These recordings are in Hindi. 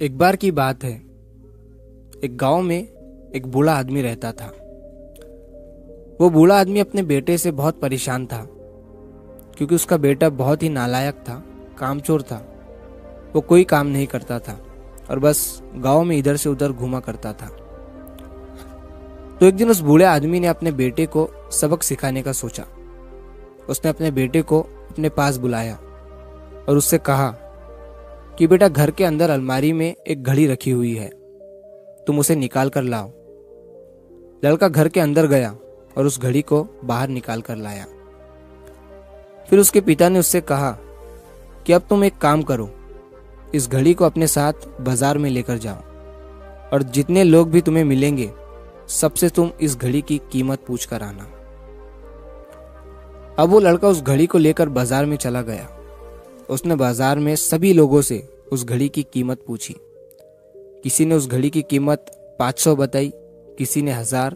एक बार की बात है। एक गांव में एक बूढ़ा आदमी रहता था। वो बूढ़ा आदमी अपने बेटे से बहुत परेशान था, क्योंकि उसका बेटा बहुत ही नालायक था, कामचोर था। वो कोई काम नहीं करता था और बस गांव में इधर से उधर घूमा करता था। तो एक दिन उस बूढ़े आदमी ने अपने बेटे को सबक सिखाने का सोचा। उसने अपने बेटे को अपने पास बुलाया और उससे कहा कि बेटा, घर के अंदर अलमारी में एक घड़ी रखी हुई है, तुम उसे निकाल कर लाओ। लड़का घर के अंदर गया और उस घड़ी को बाहर निकाल कर लाया। फिर उसके पिता ने उससे कहा कि अब तुम एक काम करो, इस घड़ी को अपने साथ बाजार में लेकर जाओ और जितने लोग भी तुम्हें मिलेंगे सबसे तुम इस घड़ी की कीमत पूछ कर आना। अब वो लड़का उस घड़ी को लेकर बाजार में चला गया। उसने बाजार में सभी लोगों से उस घड़ी की कीमत पूछी। किसी ने उस घड़ी की कीमत 500 बताई, किसी ने 1000,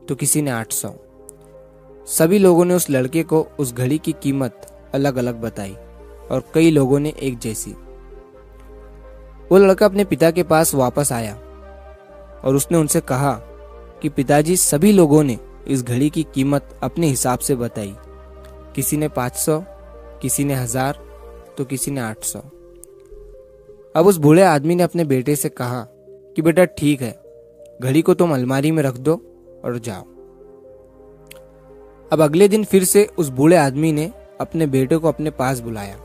तो किसी ने 800। सभी लोगों ने उस लड़के को उस घड़ी की कीमत अलग अलग बताई और कई लोगों ने एक जैसी। वो लड़का अपने पिता के पास वापस आया और उसने उनसे कहा कि पिताजी, सभी लोगों ने इस घड़ी की कीमत अपने हिसाब से बताई। किसी ने 500, किसी ने 1000, तो किसी ने 800। अब उस बूढ़े आदमी ने अपने बेटे से कहा कि बेटा ठीक है, घड़ी को तुम अलमारी में रख दो और जाओ। अब अगले दिन फिर से उस बूढ़े आदमी ने अपने बेटे को अपने पास बुलाया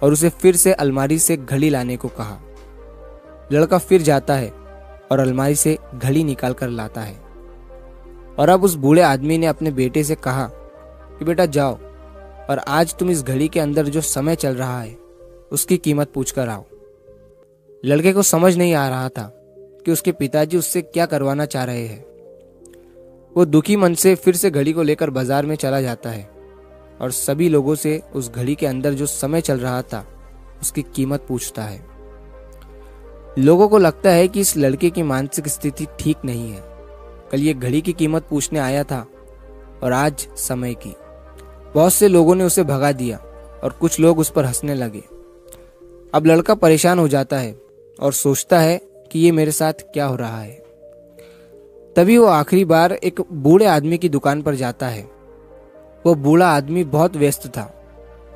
और उसे फिर से अलमारी से घड़ी लाने को कहा। लड़का फिर जाता है और अलमारी से घड़ी निकाल कर लाता है। और अब उस बूढ़े आदमी ने अपने बेटे से कहा कि बेटा जाओ और आज तुम इस घड़ी के अंदर जो समय चल रहा है उसकी कीमत पूछ कर आओ। लड़के को समझ नहीं आ रहा था कि उसके पिताजी उससे क्या करवाना चाह रहे हैं। वो दुखी मन से फिर से घड़ी को लेकर बाजार में चला जाता है और सभी लोगों से उस घड़ी के अंदर जो समय चल रहा था उसकी कीमत पूछता है। लोगों को लगता है कि इस लड़के की मानसिक स्थिति ठीक नहीं है। कल ये घड़ी की कीमत पूछने आया था और आज समय की। बहुत से लोगों ने उसे भगा दिया और कुछ लोग उस पर हंसने लगे। अब लड़का परेशान हो जाता है और सोचता है कि ये मेरे साथ क्या हो रहा है। तभी वो आखिरी बार एक बूढ़े आदमी की दुकान पर जाता है। वो बूढ़ा आदमी बहुत व्यस्त था।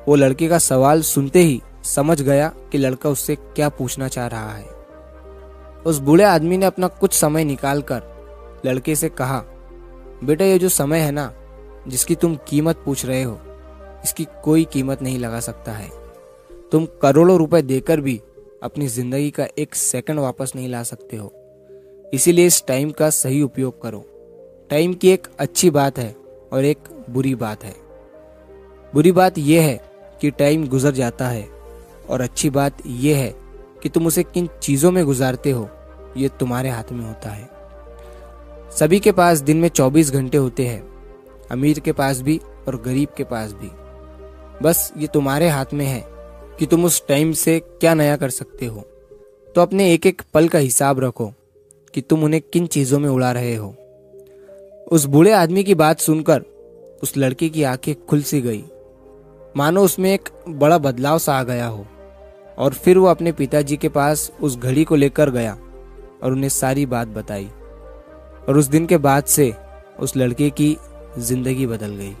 वो लड़के का सवाल सुनते ही समझ गया कि लड़का उससे क्या पूछना चाह रहा है। उस बूढ़े आदमी ने अपना कुछ समय निकालकर लड़के से कहा, बेटा, ये जो समय है ना, जिसकी तुम कीमत पूछ रहे हो, इसकी कोई कीमत नहीं लगा सकता है। तुम करोड़ों रुपए देकर भी अपनी जिंदगी का एक सेकंड वापस नहीं ला सकते हो। इसीलिए इस टाइम का सही उपयोग करो। टाइम की एक अच्छी बात है और एक बुरी बात है। बुरी बात यह है कि टाइम गुजर जाता है और अच्छी बात यह है कि तुम उसे किन चीजों में गुजारते हो, ये तुम्हारे हाथ में होता है। सभी के पास दिन में 24 घंटे होते हैं, अमीर के पास भी और गरीब के पास भी। बस ये तुम्हारे हाथ में है कि तुम उस टाइम से क्या नया कर सकते हो। तो अपने एक एक पल का हिसाब रखो कि तुम उन्हें किन चीजों में उड़ा रहे हो। उस बूढ़े आदमी की बात सुनकर उस लड़के की आंखें खुल सी गई, मानो उसमें एक बड़ा बदलाव सा आ गया हो। और फिर वो अपने पिताजी के पास उस घड़ी को लेकर गया और उन्हें सारी बात बताई। और उस दिन के बाद से उस लड़के की जिंदगी बदल गई।